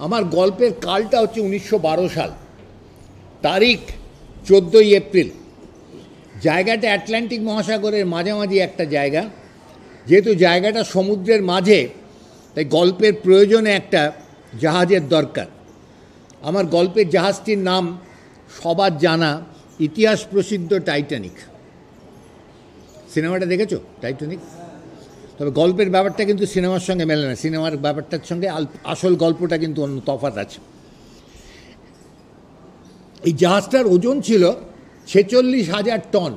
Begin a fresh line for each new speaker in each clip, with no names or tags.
আমার গল্পের কালটা হচ্ছে 1912 সাল, তারিখ 14ই এপ্রিল। জায়গাটা আটলান্টিক মহাসাগরের মাঝামাঝি একটা জায়গা। যেহেতু জায়গাটা সমুদ্রের মাঝে, তাই গল্পের প্রয়োজনে একটা জাহাজের দরকার। আমার গল্পের জাহাজটির নাম সবার জানা, ইতিহাস প্রসিদ্ধ টাইটানিক। সিনেমাটা দেখেছো টাইটানিক? তবে গল্পের ব্যাপারটা কিন্তু সিনেমার সঙ্গে মেলে না। সিনেমার ব্যাপারটার সঙ্গে আসল গল্পটা কিন্তু অন্য তফাৎ আছে। এই জাহাজটার ওজন ছিল 46,000 টন।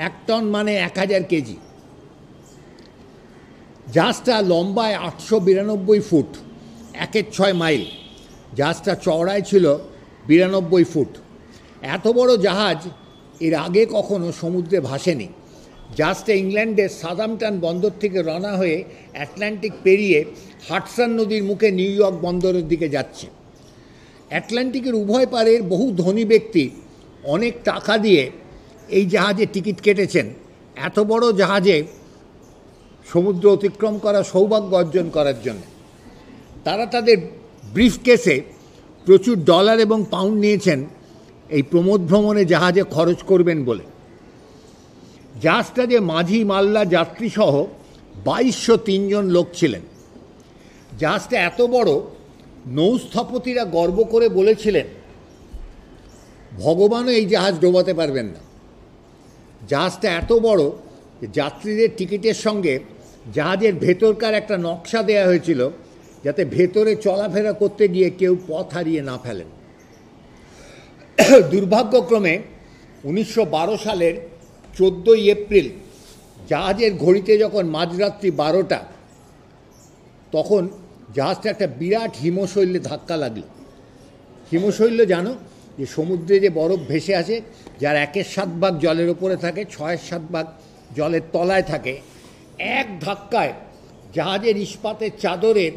1 টন মানে 1000 কেজি। জাহাজটা লম্বায় 892 ফুট, 1/6 মাইল। জাহাজটা চওড়ায় ছিল 92 ফুট। এত বড় জাহাজ এর আগে কখনো সমুদ্রে ভাসেনি। জাহাজটা ইংল্যান্ডের সাদাম্পটন বন্দর থেকে রওনা হয়ে আটলান্টিক পেরিয়ে হাডসন নদীর মুখে নিউ ইয়র্ক বন্দরের দিকে যাচ্ছে। আটলান্টিকের উভয় পারের বহু ধনী ব্যক্তি অনেক টাকা দিয়ে এই জাহাজে টিকিট কেটেছেন এত বড় জাহাজে সমুদ্র অতিক্রম করা সৌভাগ্য অর্জন করার জন্য। তারা তাদের ব্রিফকেসে প্রচুর ডলার এবং পাউন্ড নিয়েছেন এই প্রমোদ ভ্রমণে জাহাজে খরচ করবেন বলে। জাহাজটা যে মাঝি মাল্লা যাত্রীসহ 2203 জন লোক ছিলেন। জাহাজটা এত বড়, নৌস্থপতিরা গর্ব করে বলেছিলেন ভগবানও এই জাহাজ ডোবাতে পারবেন না। জাহাজটা এত বড় যে যাত্রীদের টিকিটের সঙ্গে জাহাজের ভেতরকার একটা নকশা দেওয়া হয়েছিল, যাতে ভেতরে চলাফেরা করতে গিয়ে কেউ পথ হারিয়ে না ফেলেন। দুর্ভাগ্যক্রমে 1912 সালের 14ই এপ্রিল জাহাজের ঘড়িতে যখন মাঝরাত্রি 12টা, তখন জাহাজটা একটা বিরাট হিমশৈলে ধাক্কা লাগলো। হিমশৈল জানো, যে সমুদ্রে যে বরফ ভেসে আসে, যার 1/7 ভাগ জলের ওপরে থাকে, 6/7 ভাগ জলের তলায় থাকে। এক ধাক্কায় জাহাজের ইস্পাতের চাদরের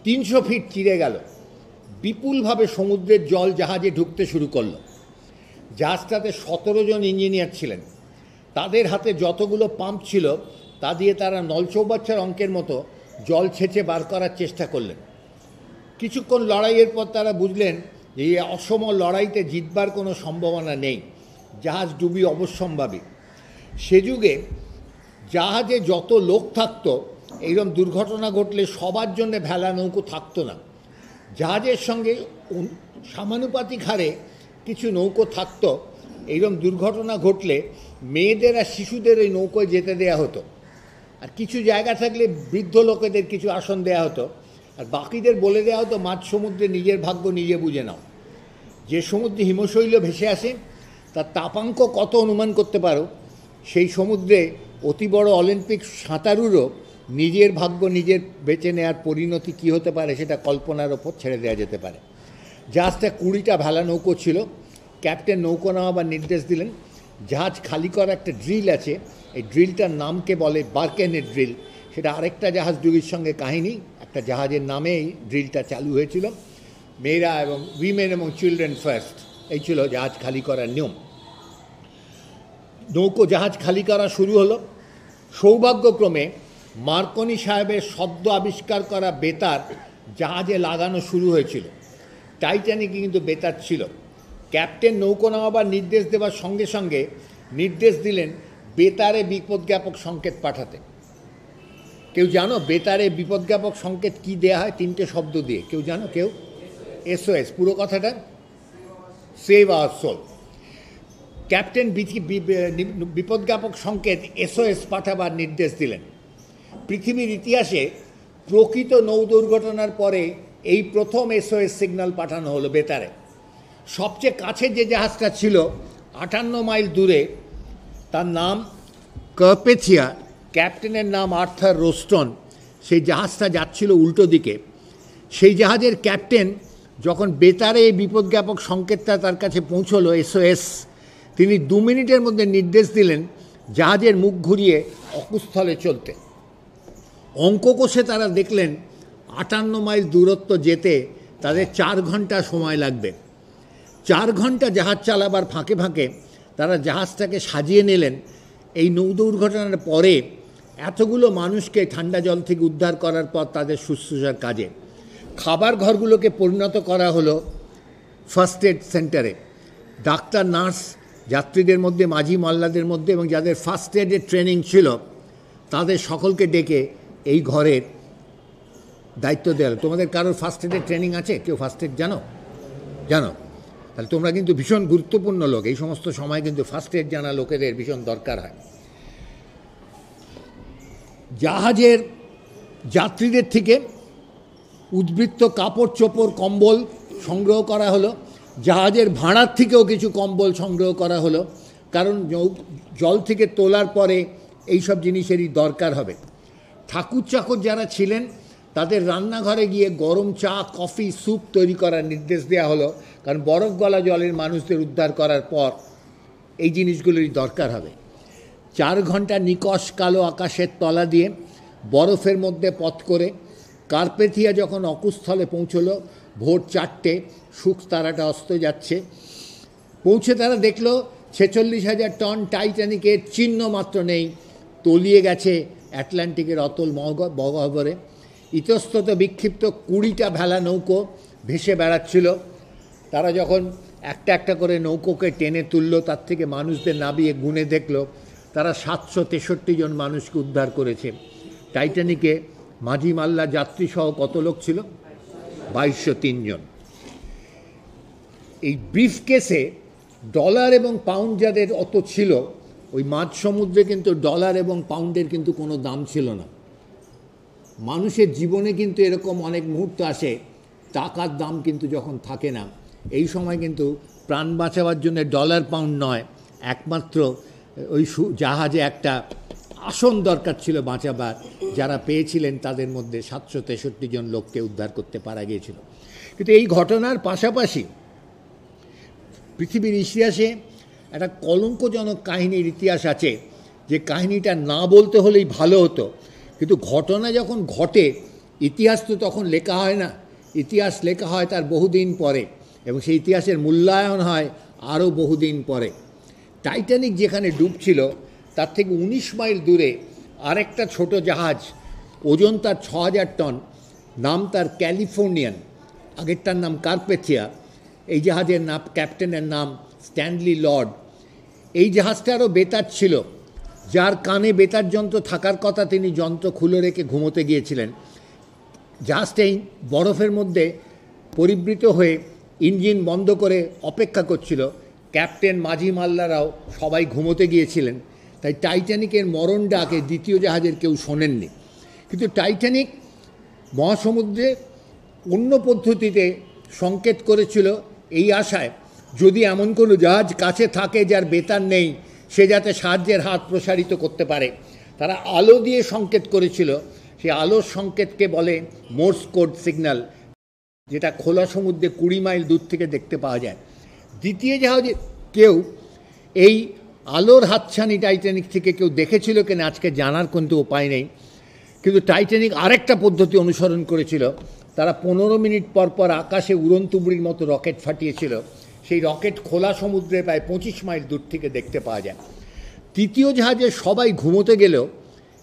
300 ফিট চিরে গেল। বিপুলভাবে সমুদ্রের জল জাহাজে ঢুকতে শুরু করলো। জাহাজটাতে 17 জন ইঞ্জিনিয়ার ছিলেন। তাদের হাতে যতগুলো পাম্প ছিল তা দিয়ে তারা নলচৌবাচ্চার অঙ্কের মতো জল ছেঁচে বার করার চেষ্টা করলেন। কিছুক্ষণ লড়াইয়ের পর তারা বুঝলেন যে এই অসম লড়াইতে জিতবার কোনো সম্ভাবনা নেই, জাহাজ ডুবি অবশ্যম্ভাবী। সে যুগে জাহাজে যত লোক থাকতো, এইরকম দুর্ঘটনা ঘটলে সবার জন্য ভেলা নৌকো থাকতো না। জাহাজের সঙ্গে সমানুপাতিক হারে কিছু নৌকো থাকতো। এইরকম দুর্ঘটনা ঘটলে মেয়েদের আর শিশুদের এই নৌকোয় যেতে দেয়া হতো, আর কিছু জায়গা থাকলে বৃদ্ধ লোকেদের কিছু আসন দেয়া হতো, আর বাকিদের বলে দেওয়া হতো মাঝ সমুদ্রে নিজের ভাগ্য নিজে বুঝে নাও। যে সমুদ্রে হিমশৈল ভেসে আসে তার তাপাঙ্ক কত অনুমান করতে পারো। সেই সমুদ্রে অতি বড় অলিম্পিক সাঁতারুরও নিজের ভাগ্য নিজের বেছে নেওয়ার পরিণতি কী হতে পারে সেটা কল্পনার ওপর ছেড়ে দেওয়া যেতে পারে। জাহাজটা 20টা ভেলা নৌকো ছিল। ক্যাপ্টেন নৌকো নামাবার নির্দেশ দিলেন। জাহাজ খালি করা একটা ড্রিল আছে, এই ড্রিলটার নামকে বলে বার্কেনের ড্রিল। সেটা আরেকটা জাহাজ ডুবির সঙ্গে কাহিনী। একটা জাহাজের নামে এই ড্রিলটা চালু হয়েছিল। মেয়েরা এবং উইমেন এবং চিলড্রেন ফার্স্ট, এই ছিল জাহাজ খালি করার নিয়ম। নৌকো জাহাজ খালি করা শুরু হলো। সৌভাগ্যক্রমে মার্কনি সাহেবের সদ্য আবিষ্কার করা বেতার জাহাজে লাগানো শুরু হয়েছিল। টাইটানিকে কিন্তু বেতার ছিল। ক্যাপ্টেন নৌকো নামাবার নির্দেশ দেওয়ার সঙ্গে সঙ্গে নির্দেশ দিলেন বেতারে বিপদজ্ঞাপক সংকেত পাঠাতে। কেউ জানো বেতারে বিপদজ্ঞাপক সংকেত কি দেয়া হয়? 3টে শব্দ দিয়ে। কেউ জানো? কেউ? SOS। পুরো কথাটা সেভ আওয়ার সোল। ক্যাপ্টেন বিপদজ্ঞাপক সংকেত SOS পাঠাবার নির্দেশ দিলেন। পৃথিবীর ইতিহাসে প্রকৃত নৌ দুর্ঘটনার পরে এই প্রথম SOS সিগন্যাল পাঠানো হলো বেতারে। সবচেয়ে কাছে যে জাহাজটা ছিল 58 মাইল দূরে, তার নাম কার্পেথিয়া, ক্যাপ্টেনের নাম আর্থার রোস্টন। সেই জাহাজটা যাচ্ছিল উল্টো দিকে। সেই জাহাজের ক্যাপ্টেন যখন বেতারে এই বিপদজ্ঞাপক সংকেতটা তার কাছে পৌঁছলো SOS, তিনি 2 মিনিটের মধ্যে নির্দেশ দিলেন জাহাজের মুখ ঘুরিয়ে অকুস্থলে চলতে। অঙ্ক কষে তারা দেখলেন 58 মাইল দূরত্ব যেতে তাদের 4 ঘন্টা সময় লাগবে। 4 ঘন্টা জাহাজ চালাবার ফাঁকে ফাঁকে তারা জাহাজটাকে সাজিয়ে নিলেন। এই নৌ দুর্ঘটনার পরে এতগুলো মানুষকে ঠান্ডা জল থেকে উদ্ধার করার পর তাদের শুশ্রূষার কাজে খাবার ঘরগুলোকে পরিণত করা হলো ফার্স্ট এড সেন্টারে। ডাক্তার, নার্স, যাত্রীদের মধ্যে, মাঝি মাল্লাদের মধ্যে এবং যাদের ফার্স্ট এডের ট্রেনিং ছিল তাদের সকলকে ডেকে এই ঘরের দায়িত্ব দেওয়া। তোমাদের কারোর ফার্স্ট এডের ট্রেনিং আছে? কেউ ফার্স্ট এড জানো? তাহলে তোমরা কিন্তু ভীষণ গুরুত্বপূর্ণ লোক। এই সমস্ত সময় কিন্তু ফার্স্ট এড জানা লোকেদের ভীষণ দরকার হয়। জাহাজের যাত্রীদের থেকে উদ্বৃত্ত কাপড় চোপড় কম্বল সংগ্রহ করা হলো। জাহাজের ভাড়ার থেকেও কিছু কম্বল সংগ্রহ করা হলো, কারণ জল থেকে তোলার পরে এইসব জিনিসেরই দরকার হবে। ঠাকুর চাকর যারা ছিলেন তাদের রান্নাঘরে গিয়ে গরম চা, কফি, স্যুপ তৈরি করার নির্দেশ দেওয়া হলো, কারণ বরফ গলা জলের মানুষদের উদ্ধার করার পর এই জিনিসগুলোরই দরকার হবে। 4 ঘন্টা নিকষ কালো আকাশের তলা দিয়ে বরফের মধ্যে পথ করে কার্পেথিয়া যখন অকুস্থলে পৌঁছলো ভোর 4টে, শুক তারাটা অস্ত যাচ্ছে, পৌঁছে তারা দেখল 46,000 টন টাইটানিকের চিহ্ন মাত্র নেই, তলিয়ে গেছে আটলান্টিকের অতল গহ্বরে। ইতস্তত বিক্ষিপ্ত 20টা ভেলা নৌকো ভেসে বেড়াচ্ছিল। তারা যখন একটা একটা করে নৌকোকে টেনে তুলল, তার থেকে মানুষদের নামিয়ে গুনে দেখল তারা 763 জন মানুষকে উদ্ধার করেছে। টাইটানিকে মাঝি মাল্লা যাত্রীসহ কত লোক ছিল? 2203 জন। এই ব্রিফকেসে ডলার এবং পাউন্ড যাদের অত ছিল, ওই মাঝ সমুদ্রে কিন্তু ডলার এবং পাউন্ডের কিন্তু কোনো দাম ছিল না। মানুষের জীবনে কিন্তু এরকম অনেক মুহূর্ত আসে টাকার দাম কিন্তু যখন থাকে না, এই সময় কিন্তু প্রাণ বাঁচাবার জন্য ডলার পাউন্ড নয়, একমাত্র ওই জাহাজে একটা আসন দরকার ছিল বাঁচাবার। যারা পেয়েছিলেন তাদের মধ্যে 763 জন লোককে উদ্ধার করতে পারা গিয়েছিল। কিন্তু এই ঘটনার পাশাপাশি পৃথিবীর ইতিহাসে একটা কলঙ্কজনক কাহিনীর ইতিহাস আছে, যে কাহিনীটা না বলতে হলেই ভালো হতো, কিন্তু ঘটনা যখন ঘটে ইতিহাস তো তখন লেখা হয় না, ইতিহাস লেখা হয় তার বহুদিন পরে, এবং সেই ইতিহাসের মূল্যায়ন হয় আরও বহুদিন পরে। টাইটানিক যেখানে ডুবছিল তার থেকে 19 মাইল দূরে আরেকটা ছোট জাহাজ, ওজন তার 6,000 টন, নাম তার ক্যালিফোর্নিয়ান, আগেরটার নাম কার্পেথিয়া। এই জাহাজের নাম, ক্যাপ্টেনের নাম স্ট্যানলি লর্ড। এই জাহাজটারও বেতার ছিল, যার কানে বেতার যন্ত্র থাকার কথা তিনি যন্ত্র খুলে রেখে ঘুমোতে গিয়েছিলেন। জাহাজটাই বরফের মধ্যে পরিবৃত হয়ে ইঞ্জিন বন্ধ করে অপেক্ষা করছিল। ক্যাপ্টেন, মাঝি মাল্লারাও সবাই ঘুমোতে গিয়েছিলেন, তাই টাইটানিকের মরণ ডাকে দ্বিতীয় জাহাজের কেউ শোনেননি। কিন্তু টাইটানিক মহাসমুদ্রে অন্য পদ্ধতিতে সংকেত করেছিল, এই আশায় যদি এমন কোনো জাহাজ কাছে থাকে যার বেতার নেই, সে যাতে সাহায্যের হাত প্রসারিত করতে পারে। তারা আলো দিয়ে সংকেত করেছিল, সেই আলোর সংকেতকে বলে মোর্স কোড সিগন্যাল, যেটা খোলা সমুদ্রে 20 মাইল দূর থেকে দেখতে পাওয়া যায়। দ্বিতীয় জাহাজে কেউ এই আলোর হাতছানি টাইটানিক থেকে কেউ দেখেছিল কিনা আজকে জানার কিন্তু উপায় নেই। কিন্তু টাইটানিক আরেকটা পদ্ধতি অনুসরণ করেছিল, তারা 15 মিনিট পর পর আকাশে উড়নতুবড়ির মতো রকেট ফাটিয়েছিল। সেই রকেট খোলা সমুদ্রে প্রায় 25 মাইল দূর থেকে দেখতে পাওয়া যায়। তৃতীয় জাহাজে সবাই ঘুমোতে গেলেও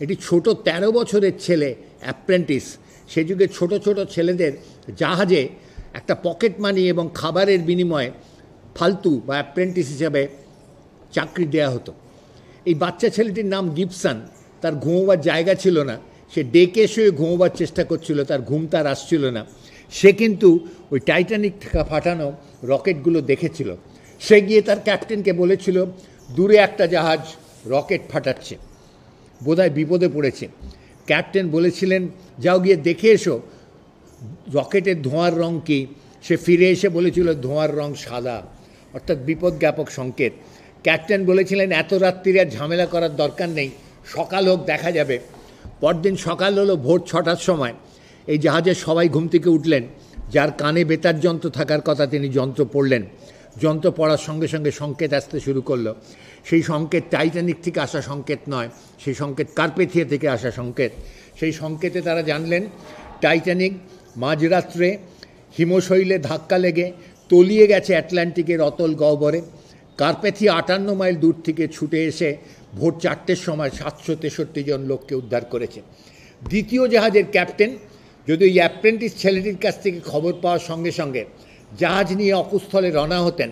এটি ছোট 13 বছরের ছেলে অ্যাপ্রেন্টিস, সে যুগে ছোট ছোট ছেলেদের জাহাজে একটা পকেট মানি এবং খাবারের বিনিময়ে ফালতু বা অ্যাপ্রেন্টিস হিসাবে চাকরি দেয়া হতো। এই বাচ্চা ছেলেটির নাম গিবসন। তার ঘুমোবার জায়গা ছিল না, সে ডেকে শুয়ে ঘুমোবার চেষ্টা করছিল, তার ঘুম তার আসছিল না। সে কিন্তু ওই টাইটানিক থেকে ফাটানো রকেটগুলো দেখেছিল। সে গিয়ে তার ক্যাপ্টেনকে বলেছিল দূরে একটা জাহাজ রকেট ফাটাচ্ছে, বোধহয় বিপদে পড়েছে। ক্যাপ্টেন বলেছিলেন যাও গিয়ে দেখে এসো রকেটের ধোঁয়ার রং কী। সে ফিরে এসে বলেছিল ধোঁয়ার রং সাদা, অর্থাৎ বিপদ জ্ঞাপক সংকেত। ক্যাপ্টেন বলেছিলেন এত রাত্রিরে আর ঝামেলা করার দরকার নেই, সকাল হোক দেখা যাবে। পরদিন সকাল হলো ভোর 6টার সময়। এই জাহাজের সবাই ঘুম থেকে উঠলেন। যার কানে বেতার যন্ত্র থাকার কথা তিনি যন্ত্র পড়লেন। যন্ত্র পড়ার সঙ্গে সঙ্গে সংকেত আসতে শুরু করলো। সেই সংকেত টাইটানিক থেকে আসা সংকেত নয়, সেই সংকেত কার্পেথিয়া থেকে আসা সংকেত। সেই সংকেতে তারা জানলেন টাইটানিক মাঝরাত্রে হিমশৈলে ধাক্কা লেগে তলিয়ে গেছে আটলান্টিকের অতল গহ্বরে। কার্পেথিয়া 58 মাইল দূর থেকে ছুটে এসে ভোর 4টের সময় 763 জন লোককে উদ্ধার করেছে। দ্বিতীয় জাহাজের ক্যাপ্টেন যদি ওই অ্যাপ্রেন্টিস ছেলেটির কাছ থেকে খবর পাওয়ার সঙ্গে সঙ্গে জাহাজ নিয়ে অকুস্থলে রওনা হতেন,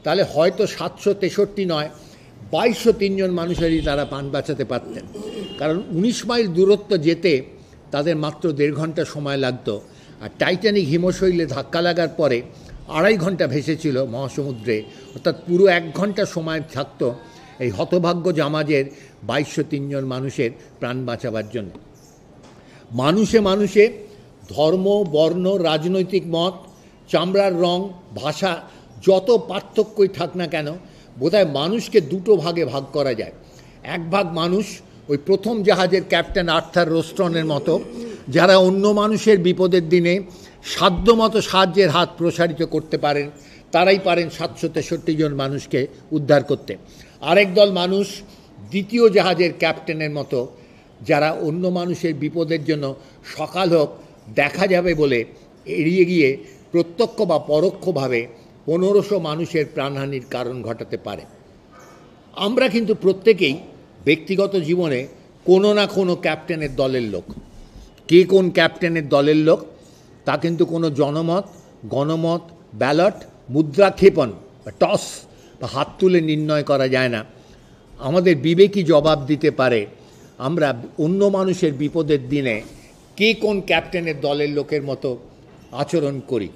তাহলে হয়তো 763 নয় 2203 জন মানুষেরই তারা প্রাণ বাঁচাতে পারতেন। কারণ 19 মাইল দূরত্ব যেতে তাদের মাত্র 1.5 ঘন্টা সময় লাগতো, আর টাইটানিক হিমশৈলে ধাক্কা লাগার পরে 2.5 ঘন্টা ভেসেছিল মহাসমুদ্রে, অর্থাৎ পুরো 1 ঘন্টা সময় থাকতো এই হতভাগ্য জাহাজের 2203 জন মানুষের প্রাণ বাঁচাবার জন্য। মানুষে মানুষে ধর্ম, বর্ণ, রাজনৈতিক মত, চামড়ার রং, ভাষা যত পার্থক্যই থাক না কেন, বোধহয় মানুষকে দুটো ভাগে ভাগ করা যায়। এক ভাগ মানুষ ওই প্রথম জাহাজের ক্যাপ্টেন আর্থার রোস্টনের মতো, যারা অন্য মানুষের বিপদের দিনে সাধ্যমতো সাহায্যের হাত প্রসারিত করতে পারেন, তারাই পারেন 763 জন মানুষকে উদ্ধার করতে। আরেক দল মানুষ দ্বিতীয় জাহাজের ক্যাপ্টেনের মতো, যারা অন্য মানুষের বিপদের জন্য সকাল হোক দেখা যাবে বলে এড়িয়ে গিয়ে প্রত্যক্ষ বা পরোক্ষভাবে 1500 মানুষের প্রাণহানির কারণ ঘটাতে পারে। আমরা কিন্তু প্রত্যেকেই ব্যক্তিগত জীবনে কোনো না কোনো ক্যাপ্টেনের দলের লোক। কে কোন ক্যাপ্টেনের দলের লোক তা কিন্তু কোনো জনমত, গণমত, ব্যালট, মুদ্রাক্ষেপণ বা টস বা হাত তুলে নির্ণয় করা যায় না। আমাদের বিবেকই জবাব দিতে পারে আমরা অন্য মানুষের বিপদের দিনে কে কোন ক্যাপ্টেনের দলের লোকের মতো আচরণ করি।